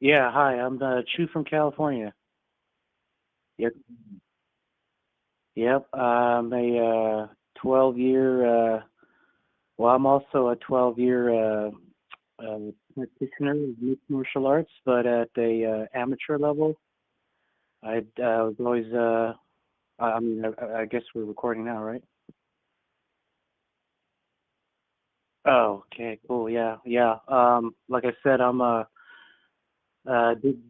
Yeah, hi, I'm Chu from California. Yep, yep. I'm a 12-year. Well, I'm also a 12-year uh, practitioner of mixed martial arts, but at the amateur level. I was always. I mean, I guess we're recording now, right? Oh, okay, cool. Yeah, yeah. Like I said, I'm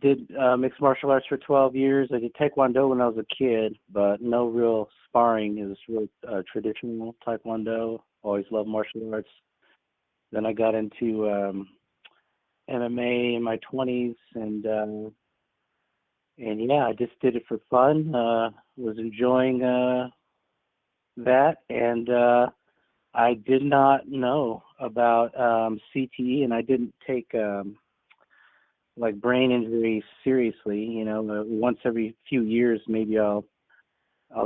did mixed martial arts for 12 years. I did Taekwondo when I was a kid, but no real sparring. It was real traditional Taekwondo. Always loved martial arts. Then I got into MMA in my 20s, and yeah, I just did it for fun. Was enjoying that, and I did not know about CTE, and I didn't take like brain injury seriously. Once every few years, maybe I'll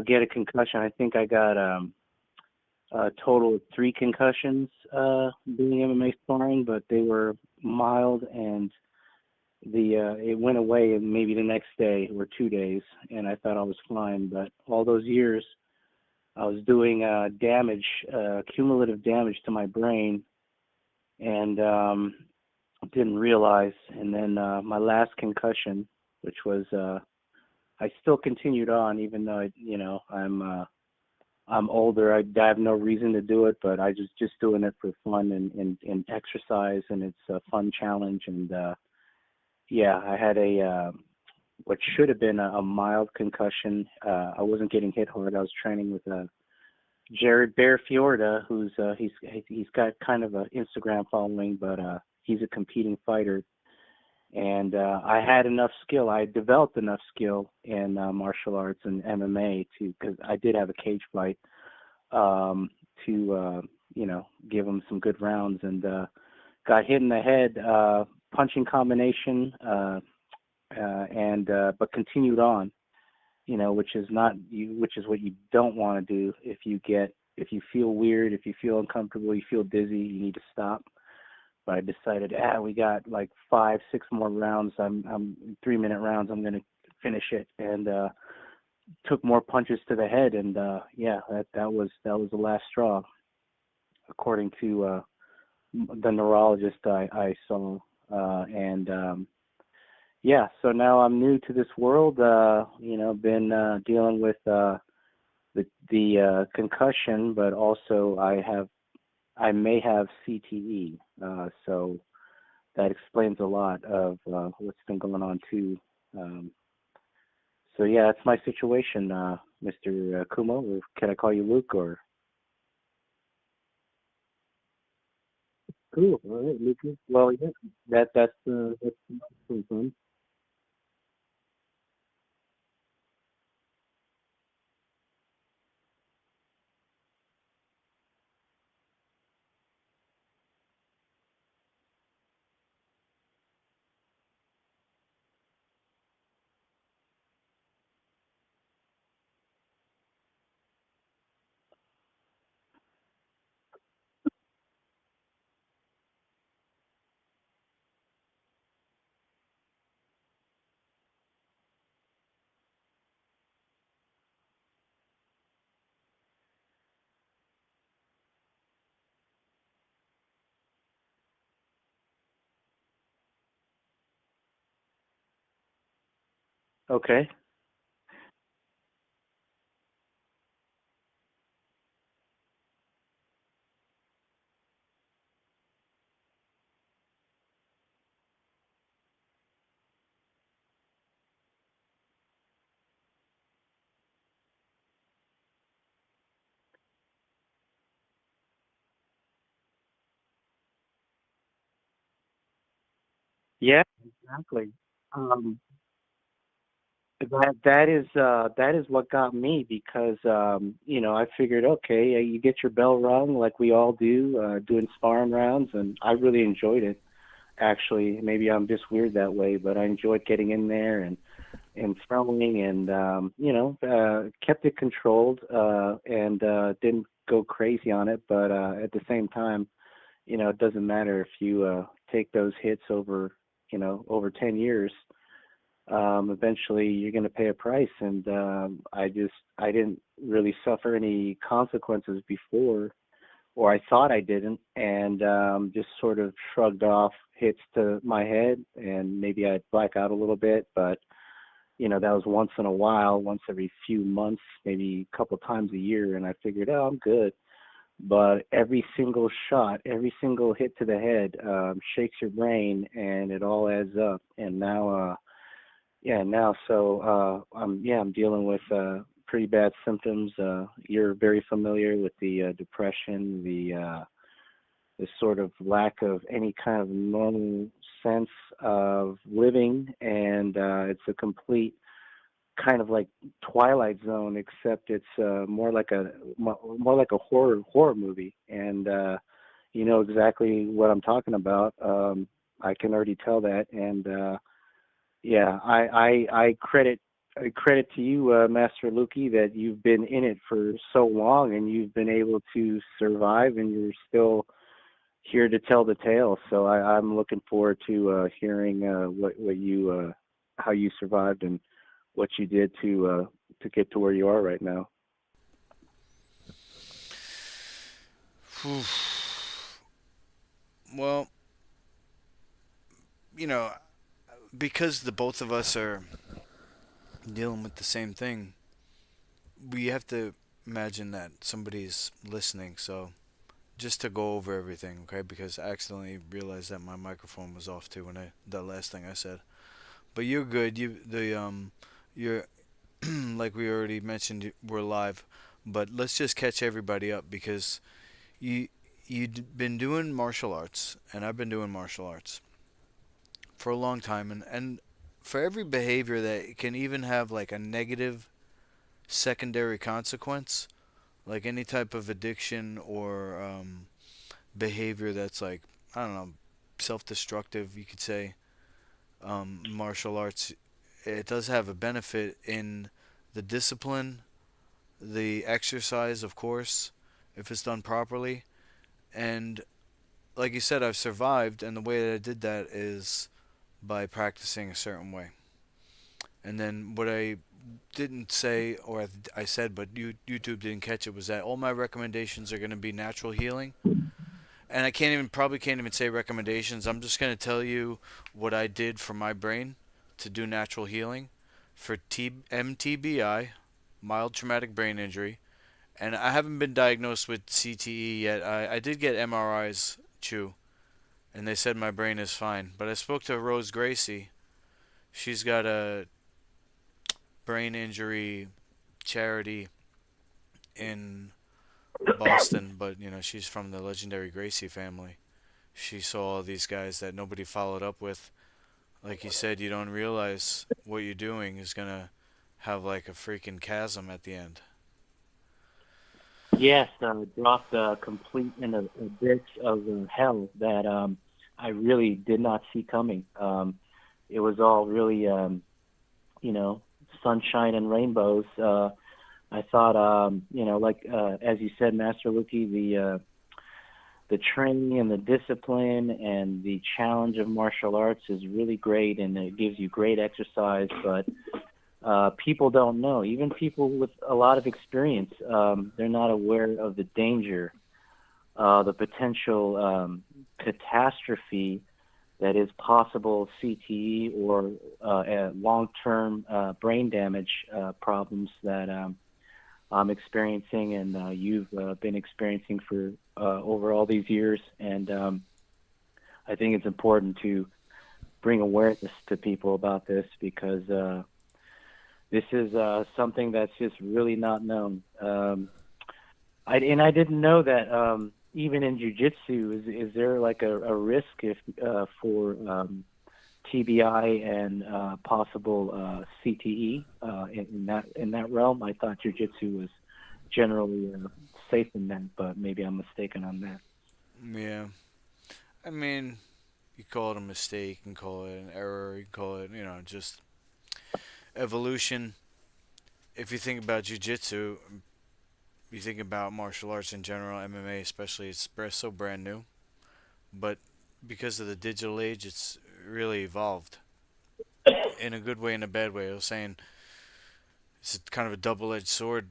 get a concussion. I think I got a total of three concussions doing MMA sparring, but they were mild, and the it went away maybe the next day or 2 days, and I thought I was fine. But all those years, I was doing damage, cumulative damage to my brain, and didn't realize. And then my last concussion, which was I still continued on, even though I'm older. I have no reason to do it, but I just doing it for fun and exercise, and it's a fun challenge. And yeah, I had a what should have been a mild concussion. I wasn't getting hit hard. I was training with Jared Bear Fiorda, who's he's got kind of an Instagram following, but he's a competing fighter. And I had enough skill. I had developed enough skill in martial arts and MMA to, because I did have a cage fight, to give him some good rounds, and got hit in the head, punching combination, and but continued on. Which is not you, which is what you don't want to do. If you feel weird, if you feel uncomfortable, you feel dizzy, you need to stop. But I decided, we got like 5, 6 more rounds. I'm 3-minute rounds. I'm gonna finish it, and took more punches to the head, and yeah, that was the last straw, according to the neurologist I saw, and yeah. So now I'm new to this world. Been dealing with the concussion, but also I may have CTE. So that explains a lot of what's been going on too. Um, so yeah, that's my situation, Mr. Cummo. Or can I call you Luke or? Cool. All right, Lucas. Well, yeah, that's pretty fun. Okay. Yeah, exactly. Um, that is what got me, because I figured, okay, you get your bell rung like we all do, doing sparring rounds, and I really enjoyed it. Actually, maybe I'm just weird that way, but I enjoyed getting in there and throwing, and kept it controlled, and didn't go crazy on it. But at the same time, it doesn't matter if you take those hits over. over 10 years, eventually you're going to pay a price. And I didn't really suffer any consequences before, or I thought I didn't, and just sort of shrugged off hits to my head, and maybe I'd black out a little bit, but that was once in a while, once every few months, maybe a couple times a year, and I figured, oh, I'm good. But every single shot, every single hit to the head shakes your brain, and it all adds up. And now, I'm dealing with pretty bad symptoms. You're very familiar with the depression, the sort of lack of any kind of normal sense of living, and it's a complete kind of like Twilight Zone, except it's more like a horror movie, and you know exactly what I'm talking about. I can already tell that, and I credit to you, Master Luki, that you've been in it for so long and you've been able to survive, and you're still here to tell the tale. So I'm looking forward to hearing what you how you survived and what you did to get to where you are right now. Well, you know, because the both of us are dealing with the same thing, we have to imagine that somebody's listening. So, just to go over everything, okay? Because I accidentally realized that my microphone was off too when the last thing I said. But you're good. You're like we already mentioned, we're live. But let's just catch everybody up because you you've been doing martial arts, and I've been doing martial arts for a long time, and for every behavior that can even have like a negative secondary consequence, like any type of addiction or behavior that's like, I don't know, self-destructive, you could say. Martial arts, it does have a benefit in the discipline, the exercise, of course, if it's done properly. And like you said, I've survived, and the way that I did that is by practicing a certain way. And then what I didn't say, or I said, but YouTube didn't catch it, was that all my recommendations are going to be natural healing. And I probably can't even say recommendations. I'm just going to tell you what I did for my brain to do natural healing for MTBI, mild traumatic brain injury. And I haven't been diagnosed with CTE yet. I did get MRIs, Chew, and they said my brain is fine. But I spoke to Rose Gracie. She's got a brain injury charity in Boston, but she's from the legendary Gracie family. She saw all these guys that nobody followed up with. Like you said, you don't realize what you're doing is gonna have like a freaking chasm at the end. Yes, dropped complete in a abyss of hell that I really did not see coming. It was all really, you know, sunshine and rainbows. I thought, like as you said, Master Luki, the training and the discipline and the challenge of martial arts is really great, and it gives you great exercise. But people don't know. Even people with a lot of experience, they're not aware of the danger, the potential catastrophe that is possible CTE or long-term brain damage problems that I'm experiencing, and you've been experiencing for over all these years. And I think it's important to bring awareness to people about this, because this is something that's just really not known. I didn't know that even in jujitsu, is there like a risk if for TBI and possible CTE in that realm? I thought jujitsu was generally safe in that, but maybe I'm mistaken on that. Yeah, I mean, you call it a mistake, you can call it an error, you can call it, just evolution. If you think about jujitsu, you think about martial arts in general, MMA especially, it's so brand new. But because of the digital age, it's really evolved in a good way and a bad way. I was saying it's kind of a double-edged sword.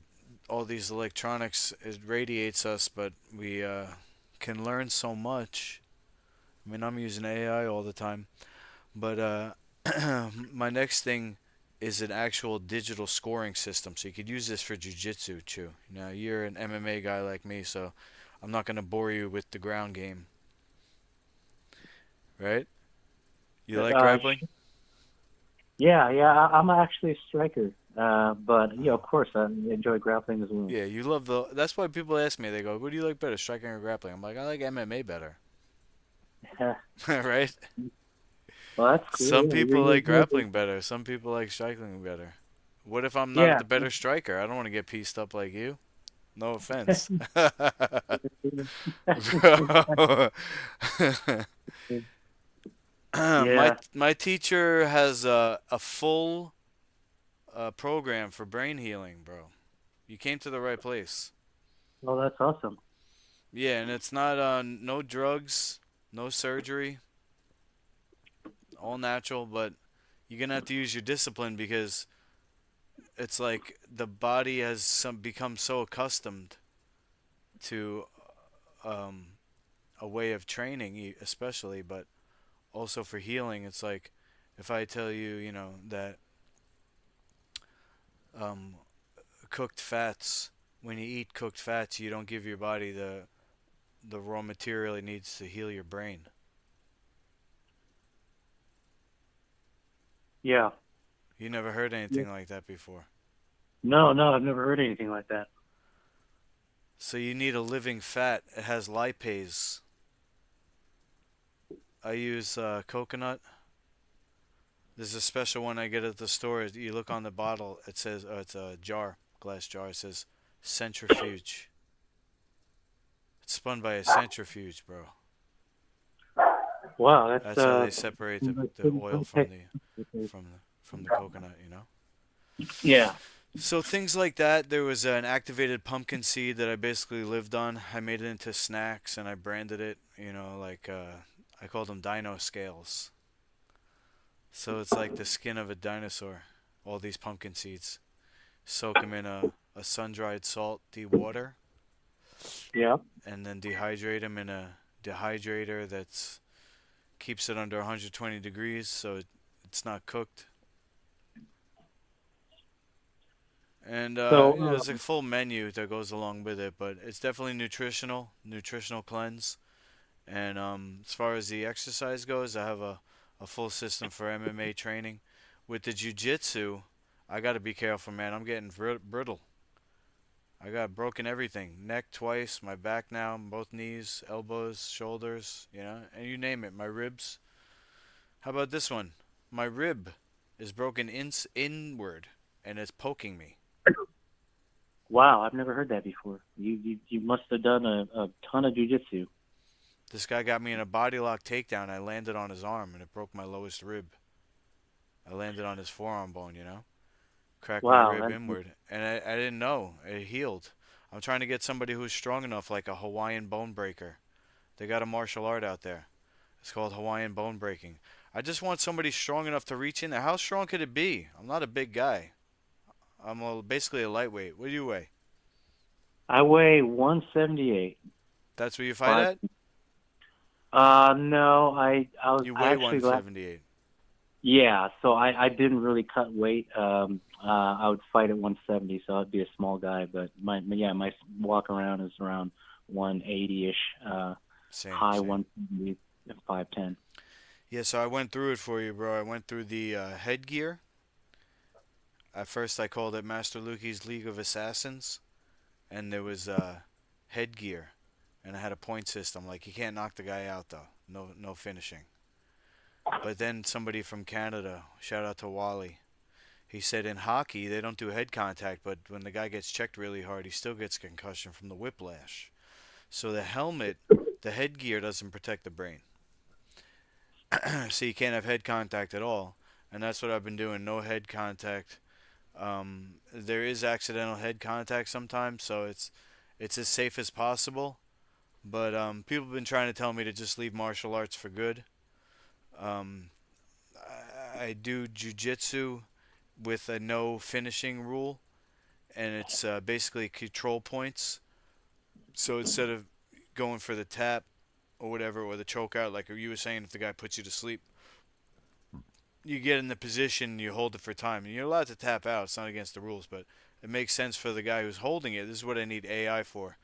All these electronics, it radiates us, but we can learn so much. I mean, I'm using AI all the time, but my next thing is an actual digital scoring system. So you could use this for jujitsu, Chew. Now, you're an MMA guy like me, so I'm not going to bore you with the ground game, right? You like Uh, grappling? yeah, yeah, I'm actually a striker. But yeah, of course, I enjoy grappling as well. Yeah, you love the. That's why people ask me. They go, "What do you like better, striking or grappling?" I'm like, "I like MMA better." Right? Well, that's cool. Some Yeah, people you're like good. grappling better. Some people like striking better. What if I'm not Yeah. the better striker? I don't want to get pieced up like you. No offense. Bro. my Yeah. my teacher has a full program for brain healing, bro. You came to the right place. Well, that's awesome. Yeah, and it's not no drugs, no surgery, all natural, but you're gonna have to use your discipline because it's like the body has become so accustomed to um, a way of training, especially, but also for healing. It's like if I tell you, that um, cooked fats, when you eat cooked fats, you don't give your body the raw material it needs to heal your brain. Yeah. You never heard Yeah. anything like that before. No, no, I've never heard anything like that. So you need a living fat. It has lipase. I use coconut. There's a special one I get at the store. You look on the bottle. It says it's a jar, glass jar. It says centrifuge. It's spun by a centrifuge, bro. Wow, that's That's how they separate that's the pretty oil high from tech. the coconut. Yeah. So things like that. There was an activated pumpkin seed that I basically lived on. I made it into snacks and I branded it. Like I called them dino scales. So it's like the skin of a dinosaur. All these pumpkin seeds. Soak them in a sun-dried salt water, Yeah. and then dehydrate them in a dehydrator that's keeps it under 120 degrees, so it's not cooked. And So, there's a full menu that goes along with it, but it's definitely nutritional cleanse. And as far as the exercise goes, I have a full system for MMA training. With the jiu-jitsu, I got to be careful, man. I'm getting brittle. I got broken everything. Neck twice, my back now, both knees, elbows, shoulders, and you name it. My ribs. How about this one? My rib is broken inward and it's poking me. wow, I've never heard that before. You must have done a ton of jujitsu. This guy got me in a body lock takedown. I landed on his arm and it broke my lowest rib. I landed on his forearm bone. Cracked my Wow, rib that's inward. And I didn't know. It healed. I'm trying to get somebody who's strong enough, like a Hawaiian bone breaker. They got a martial art out there. It's called Hawaiian bone breaking. I just want somebody strong enough to reach in there. How strong could it be? I'm not a big guy. I'm basically a lightweight. What do you weigh? I weigh 178. That's what you fight Five. at? No, You I weigh actually 178. yeah, so I didn't really cut weight. I would fight at 170, so I'd be a small guy, but my walk around is around 180ish, Same, high same. 170, 5'10". Yeah, so I went through it for you, bro. I went through the headgear. At first, I called it Master Luki's League of Assassins, and there was headgear, and I had a point system. Like you can't knock the guy out though. No, no finishing. But then somebody from Canada, shout out to Wally, he said in hockey they don't do head contact, but when the guy gets checked really hard, he still gets concussion from the whiplash. So the helmet, the headgear doesn't protect the brain. So you can't have head contact at all. And that's what I've been doing, no head contact. There is accidental head contact sometimes, so it's as safe as possible. But people have been trying to tell me to just leave martial arts for good. Um, I do jujitsu with a no finishing rule, and it's basically control points. So instead of going for the tap or whatever, or the choke out, like you were saying, if the guy puts you to sleep, you get in the position, you hold it for time. And you're allowed to tap out. It's not against the rules, but it makes sense for the guy who's holding it. This is what I need AI for.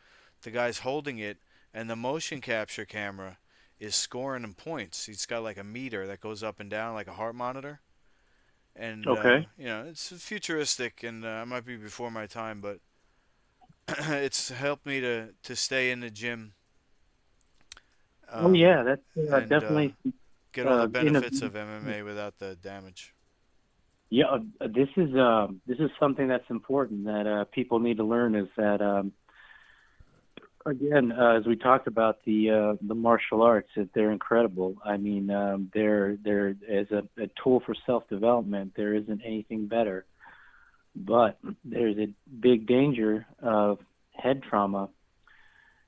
The guy's holding it, and the motion capture camera is scoring him points. He's got like a meter that goes up and down like a heart monitor. And, Okay. it's futuristic, and I might be before my time, but it's helped me to stay in the gym Oh um, yeah, that's and definitely get all the benefits innovative. of MMA without the damage. Yeah, this is something that's important that people need to learn is that again, as we talked about the martial arts, that they're incredible. I mean, they're as a tool for self development. There isn't anything better, but there's a big danger of head trauma,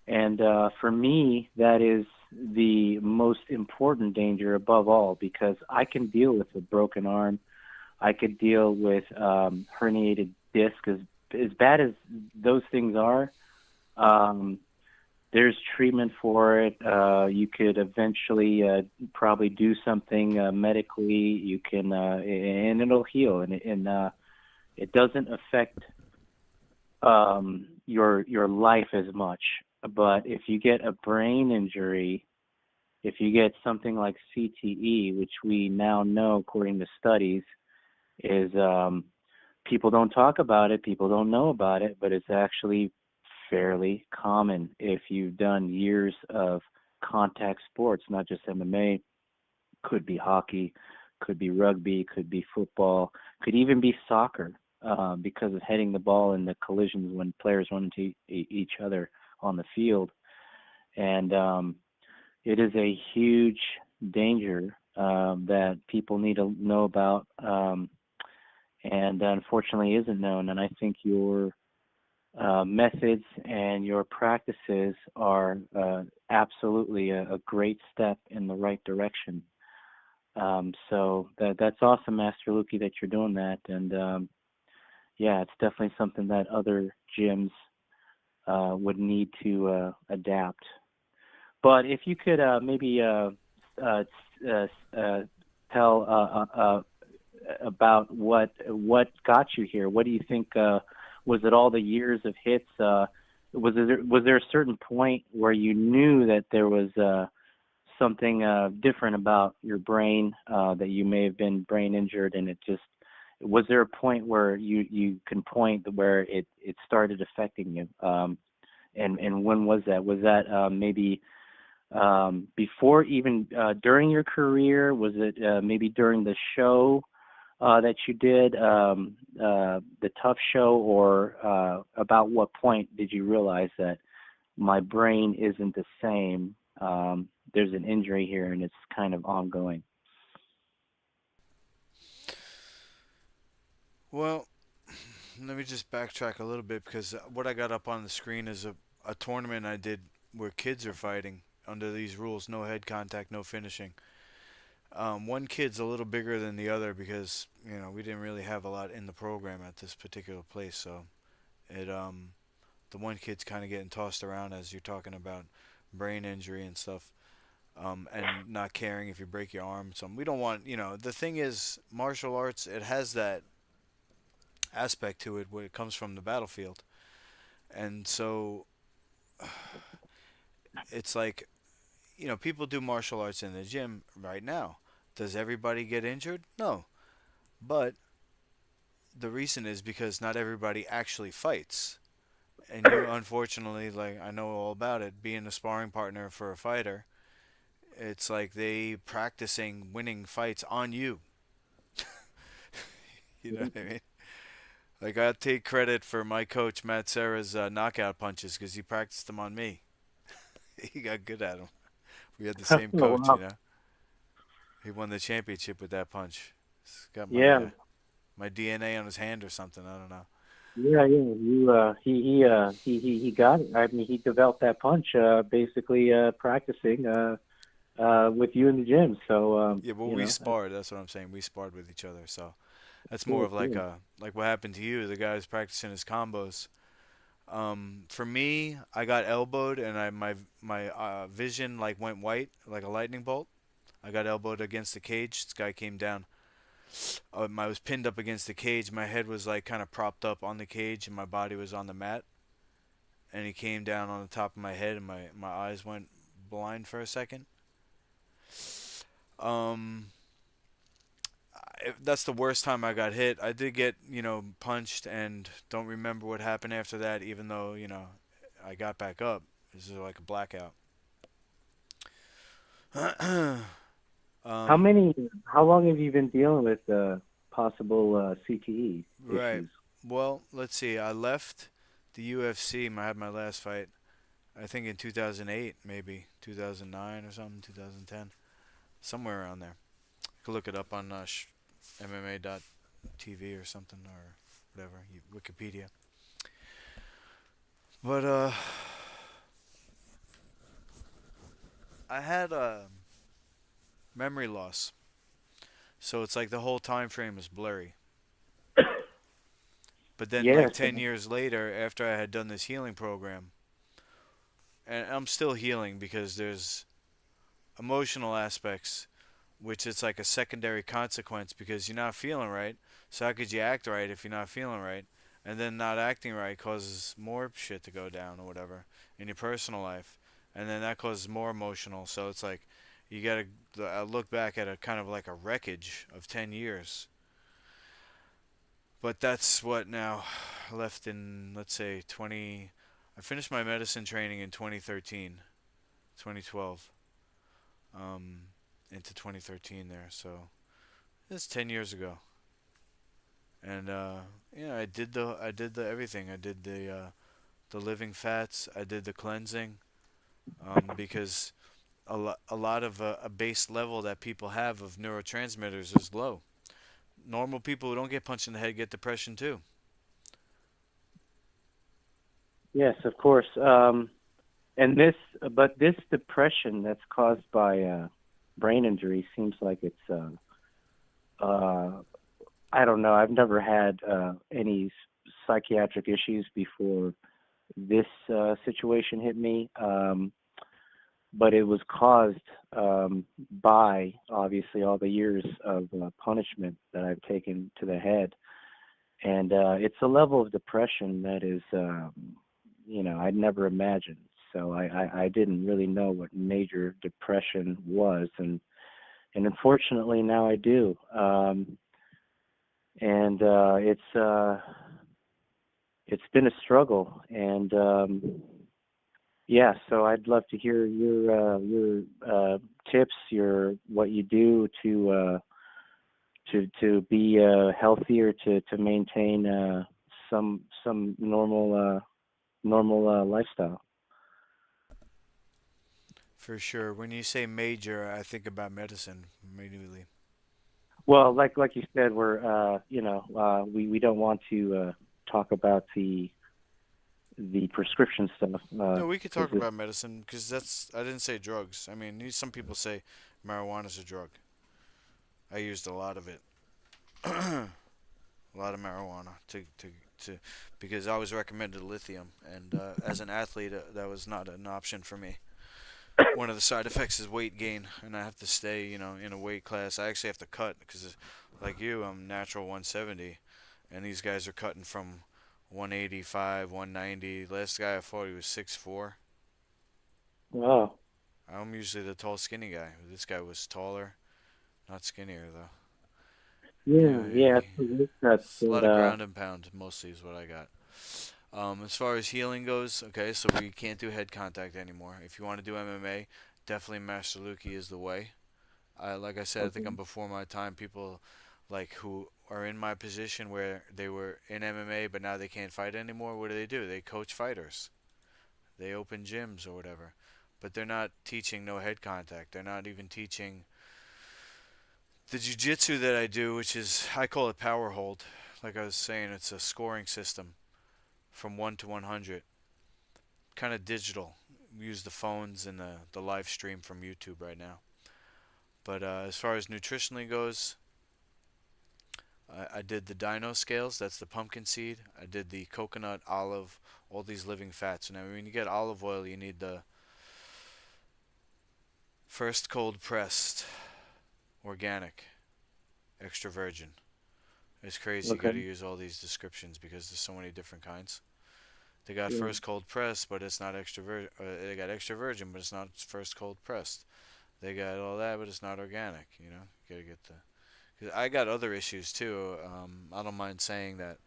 and for me, that is the most important danger above all because I can deal with a broken arm. I could deal with herniated disc as bad as those things are. Um, there's treatment for it. You could eventually probably do something medically. You can, and it'll heal, and it doesn't affect your life as much. But if you get a brain injury, if you get something like CTE, which we now know according to studies, is people don't talk about it, people don't know about it, but it's actually fairly common if you've done years of contact sports, not just MMA. Could be hockey, could be rugby, could be football, could even be soccer, because of hitting the ball in the collisions when players run into each other on the field. And it is a huge danger that people need to know about, and unfortunately isn't known. And I think your methods and your practices are absolutely a great step in the right direction. So that's awesome, Master Luki, that you're doing that. And yeah, it's definitely something that other gyms would need to adapt. But if you could maybe uh, uh, uh, tell about what got you here. What do you think? Was it all the years of hits? Was there a certain point where you knew that there was something different about your brain, that you may have been brain injured, and it just was there a point where you can point where it started affecting you? And when was that? Was that maybe before even during your career? Was it maybe during the show that you did, the TUF show, or about what point did you realize that my brain isn't the same? There's an injury here, and it's kind of ongoing. Well, let me just backtrack a little bit because what I got up on the screen is a tournament I did where kids are fighting under these rules: no head contact, no finishing. One kid's a little bigger than the other because we didn't really have a lot in the program at this particular place, so it the one kid's kind of getting tossed around as you're talking about brain injury and stuff, and not caring if you break your arm. So we don't want the thing is martial arts. It has that aspect to it where it comes from the battlefield, and so it's like people do martial arts in the gym right now. Does everybody get injured? No, but the reason is because not everybody actually fights. And you, unfortunately, like I know all about it, being a sparring partner for a fighter, it's like they practicing winning fights on you. You know what I mean? Like I take credit for my coach Matt Serra's knockout punches because he practiced them on me. He got good at them. We had the same Oh coach, you wow. know. He won the championship with that punch. He's got Yeah, my DNA on his hand or something. I don't know. yeah, yeah. You he got it. I mean, he developed that punch basically practicing. with you in the gym. So Yeah, well, you we know, that's sparred. That's what I'm saying. We sparred with each other. So that's more cool, of like cool. like what happened to you. The guy who's practicing his combos. For me, I got elbowed and my vision like went white like a lightning bolt. I got elbowed against the cage. This guy came down. I was pinned up against the cage. My head was like kind of propped up on the cage, and my body was on the mat. And he came down on the top of my head, and my eyes went blind for a second. Um, that's the worst time I got hit. I did get punched, and don't remember what happened after that. Even though I got back up. This is like a blackout. How um, many? How long have you been dealing with possible CTE right. issues? Well, let's see. I left the UFC. I had my last fight. I think in 2008, maybe 2009 or something, 2010, somewhere around there. You can look it up on MMA.TV or something or whatever, Wikipedia. But I had memory loss, so it's like the whole time frame is blurry. But then, like Yes. 10 years later, after I had done this healing program, and I'm still healing because there's emotional aspects, which it's like a secondary consequence because you're not feeling right. So how could you act right if you're not feeling right? And then not acting right causes more shit to go down or whatever in your personal life, and then that causes more emotional. So it's like you gotta look back at a kind of like a wreckage of 10 years. But that's what now left in, let's say, 20. I finished my medicine training in 2013, 2012, um, into 2013 there. So it's 10 years ago. And yeah, I did the everything. I did the living fats. I did the cleansing because a lot of a base level that people have of neurotransmitters is low. Normal people who don't get punched in the head get depression too. Yes, of course. And this, but this depression that's caused by brain injury seems like it's uh, I don't know. I've never had any psychiatric issues before this situation hit me, but it was caused by obviously all the years of punishment that I've taken to the head, and it's a level of depression that is, I'd never imagined. So I didn't really know what major depression was, and unfortunately now I do. And it's been a struggle, and yeah, so I'd love to hear your tips, your what you do to be healthier, to maintain some normal lifestyle. For sure. When you say major, I think about medicine immediately. Well, like you said, we're we don't want to talk about the prescription stuff No, we could because talk about medicine because that's. I didn't say drugs. I mean, some people say marijuana's a drug. I used a lot of it, a lot of marijuana to because I was recommended lithium, and as an athlete, that was not an option for me. One of the side effects is weight gain, and I have to stay, in a weight class. I actually have to cut because, like you, I'm natural 170, and these guys are cutting from 185, 190. Last guy I fought, he was 6'4". oh I'm usually the tall, skinny guy. This guy was taller, not skinnier though. yeah, yeah, Yeah, it's the weight cuts it's a lot that of ground and pound mostly is what I got. As far as healing goes, okay, so we can't do head contact anymore. If you want to do MMA, definitely Master Luki is the way. Like I said, I think I'm okay. before my time. People like who are in my position where they were in MMA, but now they can't fight anymore. What do? They coach fighters. They open gyms or whatever, but they're not teaching no head contact. They're not even teaching the jujitsu that I do, which is I call it power hold. Like I was saying, it's a scoring system from 1 to 100, kind of digital. We use the phones and the live stream from YouTube right now. But as far as nutritionally goes, I did the dino scales. That's the pumpkin seed. I did the coconut, olive, all these living fats. Now, when you get olive oil, you need the first cold pressed, organic, extra virgin. It's crazy. You got Okay. to use all these descriptions because there's so many different kinds. They got Yeah. first cold pressed, but it's not extra virgin. They got extra virgin, but it's not first cold pressed. They got all that, but it's not organic. You know, you gotta get the. 'Cause I got other issues too. I don't mind saying that.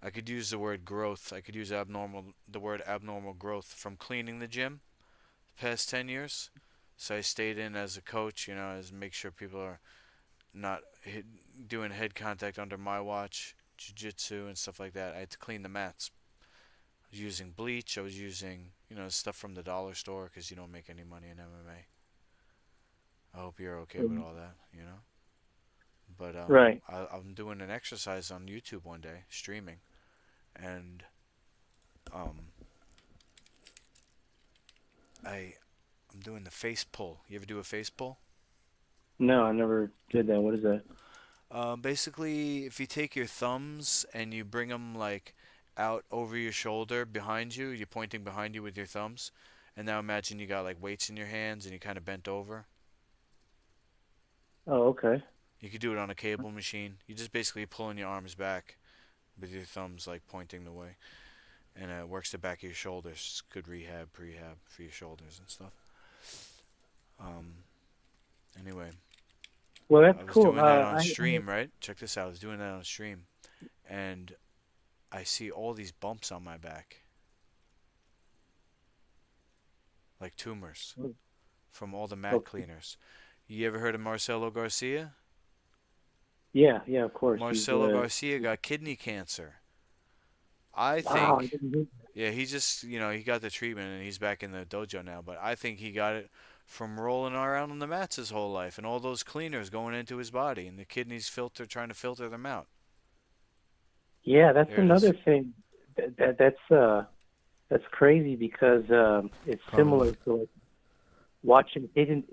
I could use the word growth. I could use the word abnormal growth from cleaning the gym the past 10 years. So I stayed in as a coach, you know, as make sure people are not doing head contact under my watch, jiu-jitsu and stuff like that. I had to clean the mats. I was using bleach. I was using, you know, stuff from the dollar store because you don't make any money in MMA. I hope you're okay with all that, you know. But Right. I'm doing an exercise on YouTube one day, streaming, and um, I I'm doing the face pull. You ever do a face pull? No, I never did that. What is that? Basically, if you take your thumbs and you bring them like out over your shoulder behind you, you're pointing behind you with your thumbs, and now imagine you got like weights in your hands and you kind of bent over. Oh, okay. You could do it on a cable machine. You just basically pulling your arms back with your thumbs like pointing the way, and it works the back of your shoulders. It's good rehab, prehab for your shoulders and stuff. Um, anyway, Well, I that's was cool. doing that on stream, right? Check this out. I was doing that on stream, and I see all these bumps on my back, like tumors from all the mat Okay. cleaners. You ever heard of Marcelo Garcia? Yeah, yeah, of course. He's Marcelo Garcia got kidney cancer. I wow. I think, didn't know. yeah, he just, you know, he got the treatment and he's back in the dojo now, but I think he got it from rolling around on the mats his whole life and all those cleaners going into his body and the kidneys trying to filter them out. Yeah, that's There it another is. thing. That's crazy because it's Probably. similar to like watching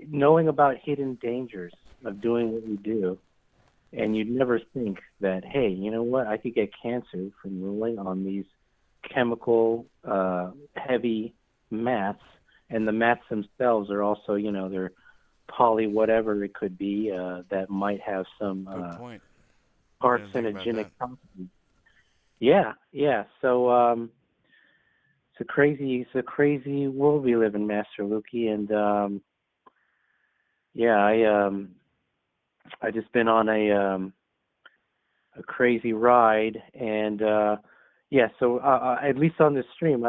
knowing about hidden dangers of doing what we do, and you'd never think that, hey, you know what? I could get cancer from rolling on these chemical heavy mats, and the mats themselves are also, they're poly whatever it could be that might have some Good point. I didn't think about carcinogenic that. properties. Yeah, yeah. So it's a crazy world we live in, Master Luki, and yeah, I just been on a crazy ride, and yeah. So at least on this stream,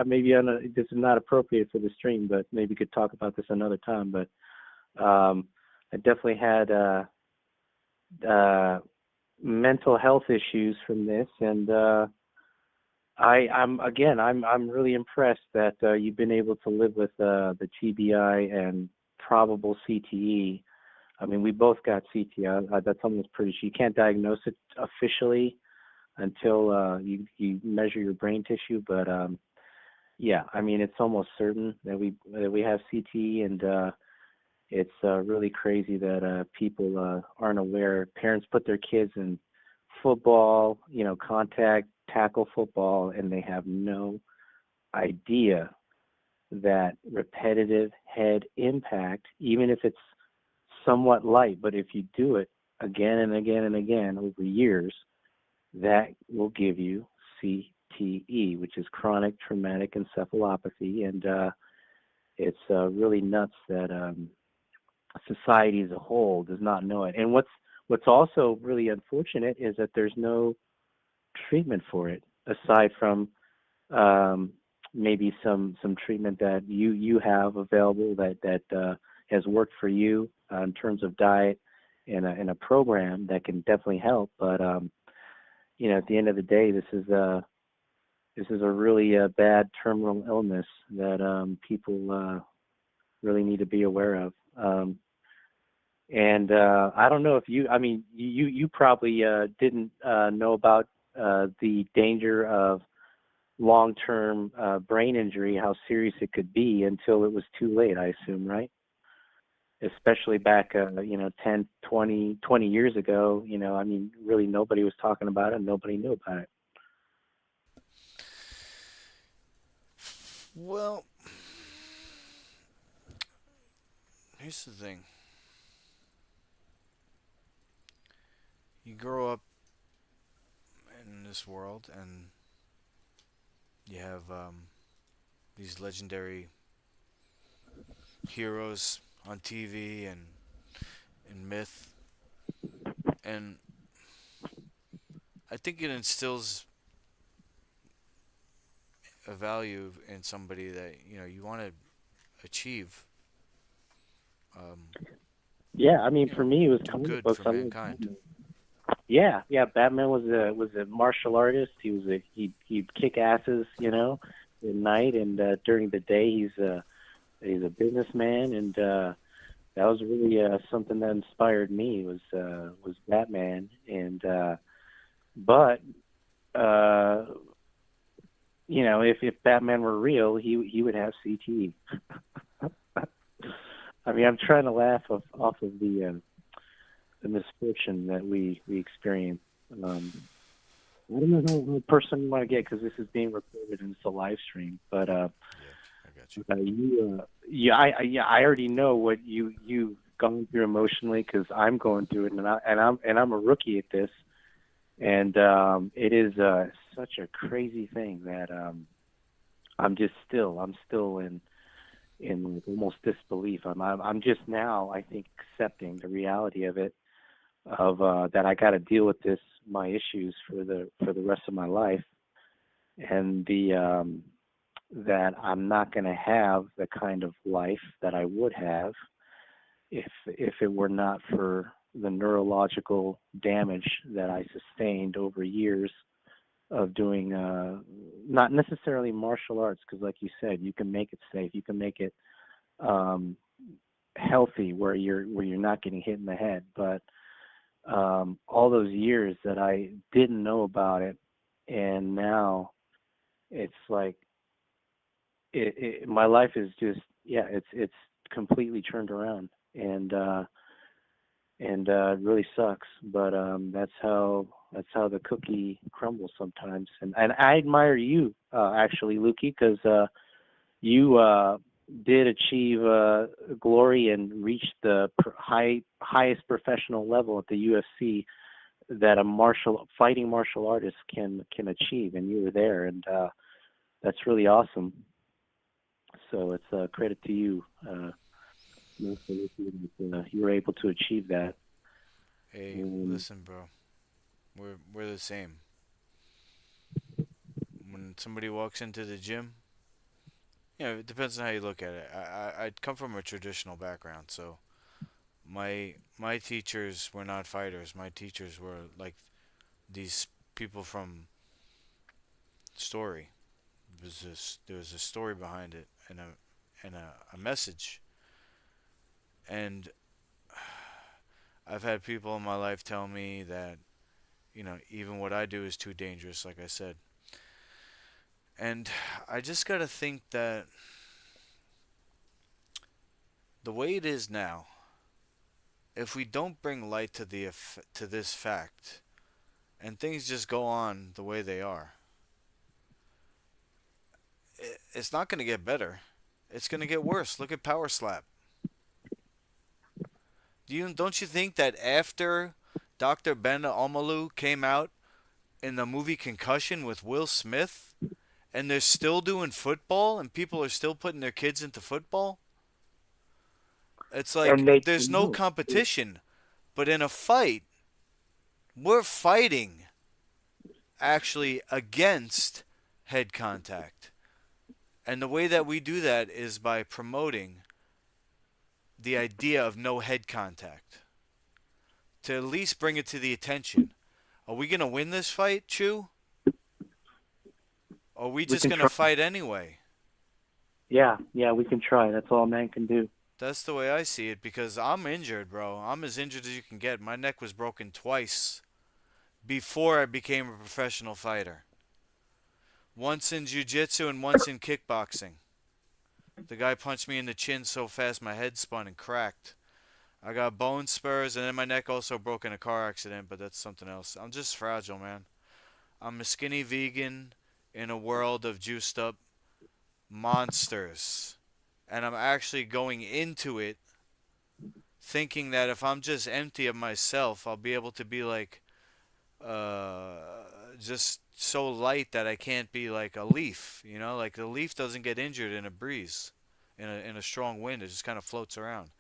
maybe this is not appropriate for the stream, but maybe we could talk about this another time. But I definitely had uh, mental health issues from this, and I'm really impressed that you've been able to live with the TBI and probable CTE. I mean, we both got CTE. That's almost pretty sure. You can't diagnose it officially until you measure your brain tissue, but yeah, I mean, it's almost certain that we have CTE, and it's really crazy that people aren't aware. Parents put their kids in football, contact tackle football, and they have no idea that repetitive head impact, even if it's somewhat light, but if you do it again and again and again over years, that will give you CTE, which is chronic traumatic encephalopathy, and it's really nuts that society as a whole does not know it. And what's also really unfortunate is that there's no treatment for it aside from maybe some treatment that you have available that has worked for you in terms of diet and a program that can definitely help. But at the end of the day, this is a really bad terminal illness that people really need to be aware of. And I don't know if you probably didn't know about the danger of long-term brain injury, how serious it could be until it was too late, I assume, right? especially back, 10, 20 years ago. I mean, really nobody was talking about it. Nobody knew about it. Well, here's the thing. You grow up in this world, and you have these legendary heroes on TV and myth, and I think it instills a value in somebody that you want to achieve. Um, Yeah, I mean, for me, it was do comic good books. for I love mankind. Batman. Yeah, yeah. Batman was a martial artist. He'd kick asses, at night, and during the day he's a businessman, and that was really something that inspired me was Batman, and but uh, if Batman were real, he would have CTE. I mean, I'm trying to laugh off of the misfortune that we experience. Um, I don't know how personal you want to get because this is being recorded and it's a live stream. But Yeah, I got you. yeah, I already know what you've gone through emotionally because I'm going through it, and I'm a rookie at this, and it is such a crazy thing that I'm still in like almost disbelief. I'm just now I think accepting the reality of it, of that I got to deal with my issues for the rest of my life, and the that I'm not going to have the kind of life that I would have if it were not for the neurological damage that I sustained over years of doing not necessarily martial arts, because like you said, you can make it safe, you can make it um, healthy where you're not getting hit in the head, but all those years that I didn't know about it, and now it's like my life is just, yeah, it's completely turned around, and it really sucks, but that's how the cookie crumbles sometimes, and I admire you actually, Lukey, because you did achieve glory and reach the highest professional level at the UFC that a fighting martial artist can achieve, and you were there, and that's really awesome. So it's a credit to you, Master Lukey, that you were able to achieve that. Hey, Um, listen, bro. We're the same. When somebody walks into the gym, it depends on how you look at it. I come from a traditional background, so my teachers were not fighters. My teachers were like these people from story. There was a story behind it, and a message. And I've had people in my life tell me that even what I do is too dangerous, like I said. And I just gotta think that the way it is now, if we don't bring light to this fact, and things just go on the way they are, it's not gonna get better. It's gonna get worse. Look at Power Slap. Don't you think that after Dr. Ben Omalu came out in the movie Concussion with Will Smith, and they're still doing football, and people are still putting their kids into football? It's like and they there's no promote. competition. But in a fight, we're fighting actually against head contact. And the way that we do that is by promoting the idea of no head contact. To at least bring it to the attention. Are we going to win this fight, Chew? Or are we We just can going to try. fight anyway? Yeah, yeah, we can try. That's all man can do. That's the way I see it because I'm injured, bro. I'm as injured as you can get. My neck was broken twice before I became a professional fighter. Once in jiu-jitsu and once in kickboxing. The guy punched me in the chin so fast my head spun and cracked. I got bone spurs, and then my neck also broke in a car accident, but that's something else. I'm just fragile, man. I'm a skinny vegan in a world of juiced up monsters. And I'm actually going into it thinking that if I'm just empty of myself, I'll be able to be like uh, just so light that I can't be like a leaf. You know, like the leaf doesn't get injured in a breeze, in a strong wind. It just kind of floats around.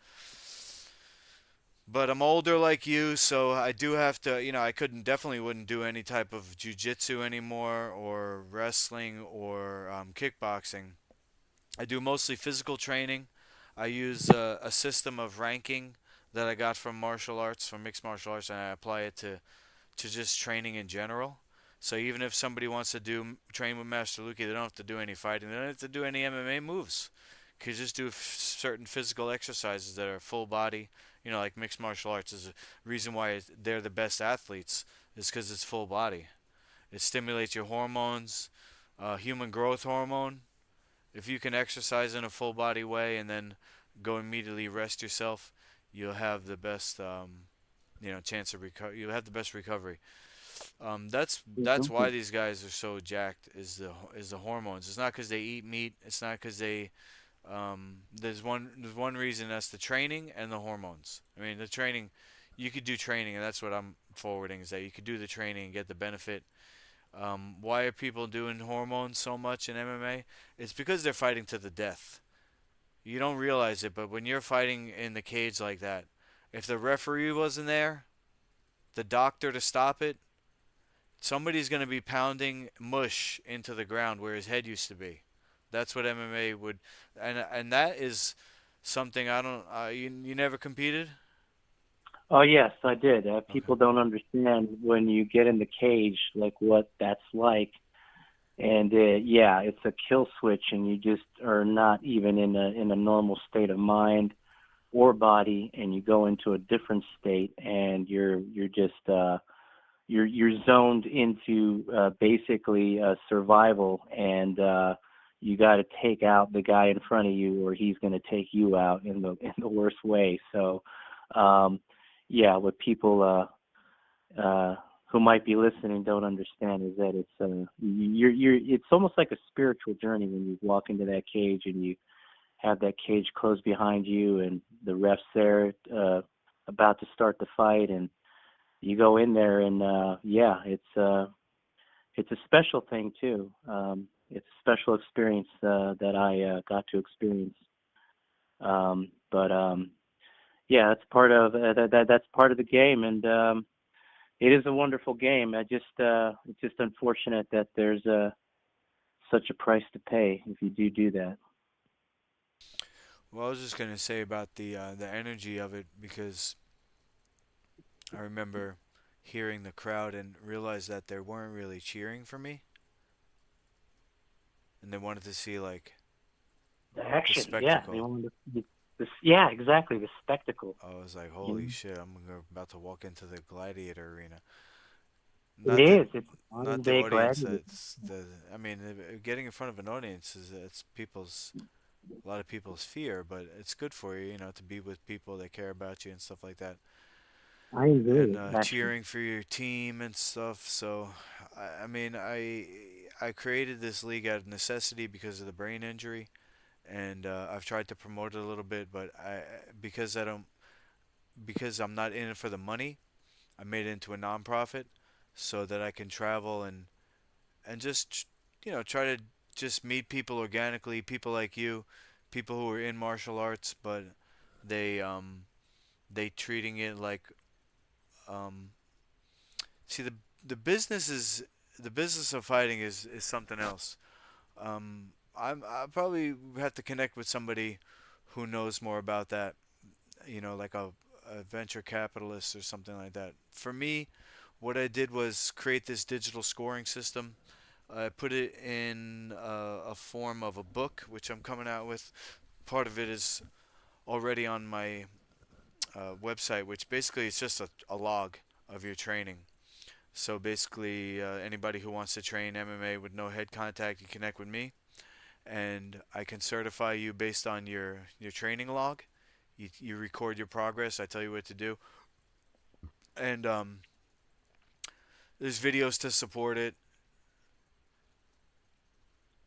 But I'm older like you, so I do have to. You know, I couldn't definitely wouldn't do any type of jujitsu anymore, or wrestling, or kickboxing. I do mostly physical training. I use a system of ranking that I got from martial arts, from mixed martial arts, and I apply it to just training in general. So even if somebody wants to do train with Master Luki, they don't have to do any fighting. They don't have to do any MMA moves. You can just do certain physical exercises that are full body. You know, like mixed martial arts is a reason why they're the best athletes is because it's full body. It stimulates your hormones, human growth hormone. If you can exercise in a full body way and then go immediately rest yourself, you'll have the best chance of recover. You'll have the best recovery. That's why these guys are so jacked is the hormones. It's not because they eat meat. It's not because they there's one reason, that's the training and the hormones. I mean, the training, you could do training, and that's what I'm forwarding, is that you could do the training and get the benefit. Why are people doing hormones so much in MMA? It's because they're fighting to the death. You don't realize it, but when you're fighting in the cage like that, if the referee wasn't there, the doctor to stop it, somebody's going to be pounding mush into the ground where his head used to be. That's what MMA would, and that is something I don't. You never competed? Oh yes, I did. Okay. People don't understand when you get in the cage, like what that's like. And yeah, it's a kill switch, and you just are not even in a normal state of mind or body, and you go into a different state, and you're just you're zoned into basically survival, and you got to take out the guy in front of you, or he's going to take you out in the worst way. So, um, yeah, what people who might be listening don't understand is that you're it's almost like a spiritual journey when you walk into that cage and you have that cage closed behind you, and the ref's there about to start the fight, and you go in there, and yeah, it's a special thing too. It's a special experience that I got to experience. But yeah, that's part of that's part of the game, and it is a wonderful game. It's just unfortunate that there's such a price to pay if you do that. Well, I was just gonna say about the energy of it, because I remember hearing the crowd and realized that they weren't really cheering for me, and they wanted to see like The the action, yeah, they spectacle. want this, yeah, exactly, the spectacle. I was like, You holy know, shit, I'm about to walk into the gladiator arena. it Not the is. It's modern not the day audience. gladiator. That's the. I mean, getting in front of an audience is it's people's a lot of people's fear, but it's good for you, to be with people that care about you and stuff like that, I enjoy and it actually. cheering for your team and stuff. So, I mean, I created this league out of necessity because of the brain injury, and I've tried to promote it a little bit, but because I don't because I'm not in it for the money, I made it into a nonprofit so that I can travel and just try to just meet people organically, people like you, people who are in martial arts, but they they treating it like um see the business of fighting is something else. I probably have to connect with somebody who knows more about that, like a venture capitalist or something like that. For me, what I did was create this digital scoring system. I put it in a form of a book, which I'm coming out with. Part of it is already on my website, which basically is just a log of your training. So basically, anybody who wants to train MMA with no head contact, you connect with me, and I can certify you based on your training log. You record your progress. I tell you what to do, and there's videos to support it.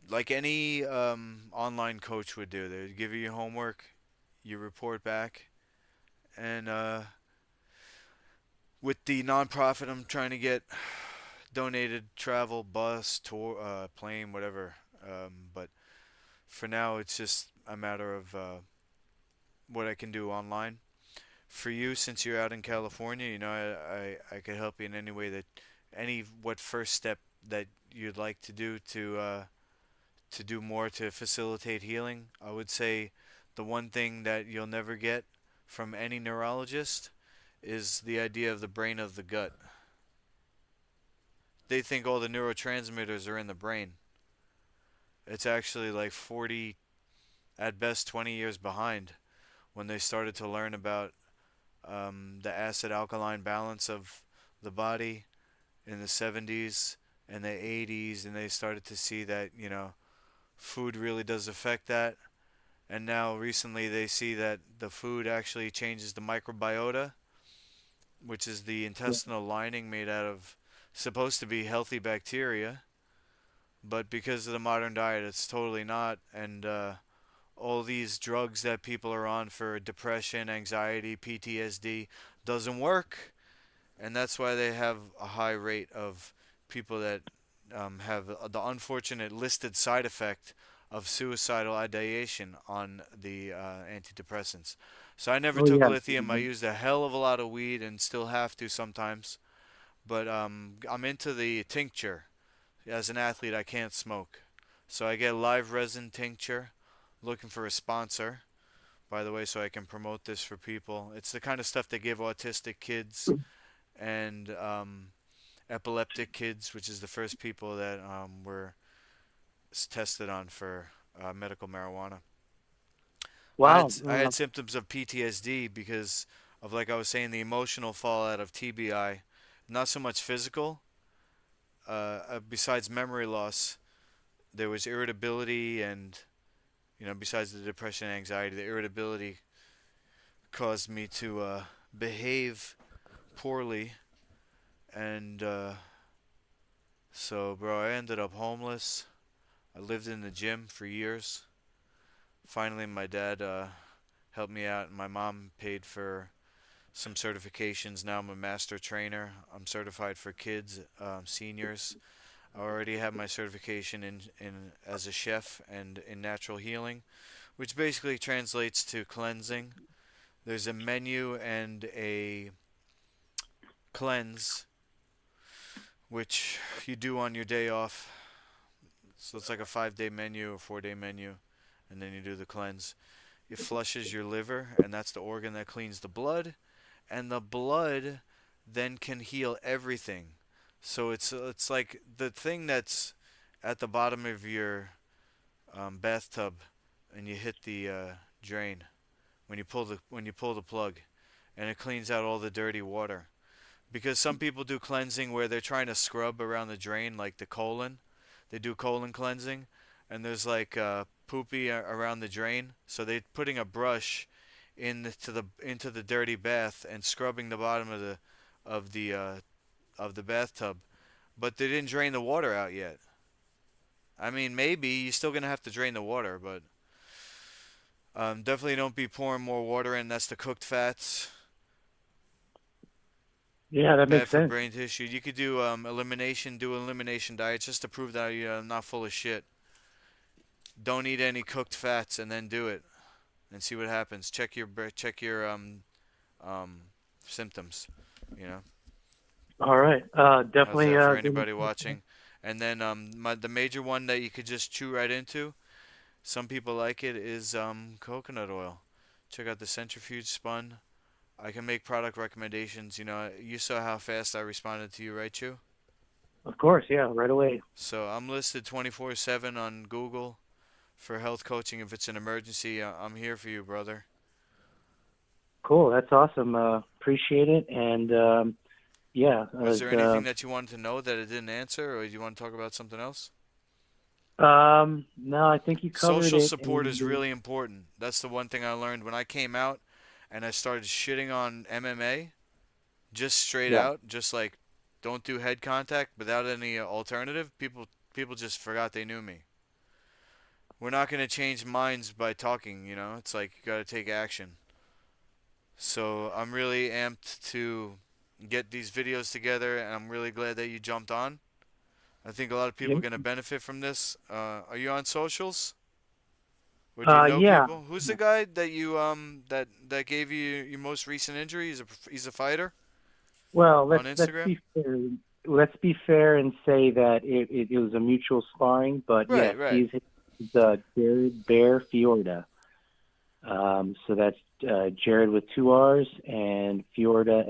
Like any online coach would do. They give you your homework, you report back, and with the nonprofit, I'm trying to get donated travel, bus, tour, plane, whatever. But for now, it's just a matter of what I can do online. For you, since you're out in California, I could help you in any way that what first step that you'd like to do more to facilitate healing. I would say the one thing that you'll never get from any neurologist is the idea of the brain of the gut. They think all the neurotransmitters are in the brain. It's actually like 40, at best 20 years behind when they started to learn about the acid alkaline balance of the body in the 70s and the 80s, and they started to see that, food really does affect that. And now recently they see that the food actually changes the microbiota, which is the intestinal lining made out of supposed to be healthy bacteria, but because of the modern diet, it's totally not. And all these drugs that people are on for depression, anxiety, PTSD doesn't work, and that's why they have a high rate of people that have the unfortunate listed side effect of suicidal ideation on the antidepressants. So I never Oh took yeah. lithium. I Mhm. used a hell of a lot of weed and still have to sometimes. But I'm into the tincture. As an athlete, I can't smoke. So I get live resin tincture. Looking for a sponsor, by the way, so I can promote this for people. It's the kind of stuff they give autistic kids and epileptic kids, which is the first people that were tested on for medical marijuana. Wow. I had symptoms of PTSD because of, like I was saying, the emotional fallout of TBI. Not so much physical. Besides memory loss, there was irritability, and besides the depression and anxiety, the irritability caused me to behave poorly, and so, bro, I ended up homeless. I lived in the gym for years. Finally, my dad helped me out, and my mom paid for some certifications. Now I'm a master trainer. I'm certified for kids, seniors. I already have my certification in as a chef and in natural healing, which basically translates to cleansing. There's a menu and a cleanse, which you do on your day off. So it's like a 5 day menu or 4 day menu, and then you do the cleanse. It flushes your liver, and that's the organ that cleans the blood, and the blood then can heal everything. So it's like the thing that's at the bottom of your bathtub, and you hit the drain when you pull the plug, and it cleans out all the dirty water. Because some people do cleansing where they're trying to scrub around the drain, like the colon. They do colon cleansing, and there's like poopy around the drain, so they're putting a brush into the dirty bath and scrubbing the bottom of the uh, of the bathtub, but they didn't drain the water out yet. I mean, maybe you're still gonna have to drain the water, but definitely don't be pouring more water in. That's the cooked fats. Yeah, that Bad makes for sense. brain tissue. You could do elimination diets just to prove that you're not full of shit. Don't eat any cooked fats and then do it and see what happens. Check your um symptoms. You know. All right. How's Definitely. that for Give me. anybody watching? And then the major one that you could just chew right into. Some people like it is coconut oil. Check out the centrifuge spun. I can make product recommendations. You saw how fast I responded to you, right, Chew? Of course. Yeah. Right away. So I'm listed 24/7 on Google for health coaching. If it's an emergency, I'm here for you, brother. Cool. That's awesome. Appreciate it. And yeah. Was there anything that you wanted to know that it didn't answer, or do you want to talk about something else? No, I think you covered Social it. support is And really important. That's the one thing I learned when I came out. and I started shitting on MMA just straight Yeah. out, just like don't do head contact without any alternative, people just forgot they knew me. We're not going to change minds by talking, you know? It's like you got to take action. So I'm really amped to get these videos together, and I'm really glad that you jumped on. I think a lot of people Yeah. are going to benefit from this. Are you on socials? Or do you know Yeah. people? Who's the guy that you that gave you your most recent injury? He's a fighter Well, on let's Instagram. be fair. Let's be fair and say that it was a mutual sparring. But Right, yes, right. he's the Jared Bear Fiorda. So that's Jared with two R's and Fiorda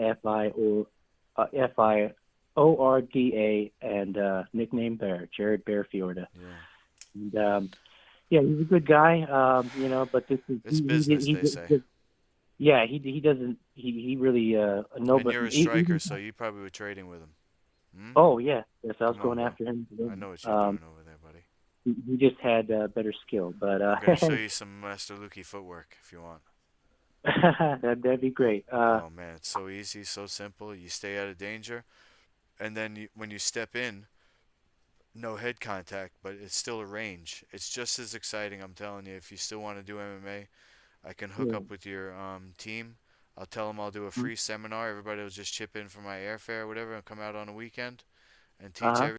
Fiorda and nickname Bear, Jared Bear Fiorda. Yeah. And yeah, he's a good guy. But this is It's business, they say. yeah, he doesn't he really no And but you're a striker, so you probably were trading with him. Hmm? oh yeah, yes, I was Come on, going bro. after him. I know what you're doing over there, buddy. He just had better skill, but I'm gonna show you some Master Luki footwork if you want. that'd be great. Oh man, it's so easy, so simple. You stay out of danger, and then when you step in, no head contact, but it's still a range. It's just as exciting, I'm telling you. If you still want to do MMA, I can hook Yeah. up with your team. I'll tell them I'll do a Mm-hmm. free seminar. Everybody will just chip in for my airfare or whatever and come out on a weekend and teach Uh-huh.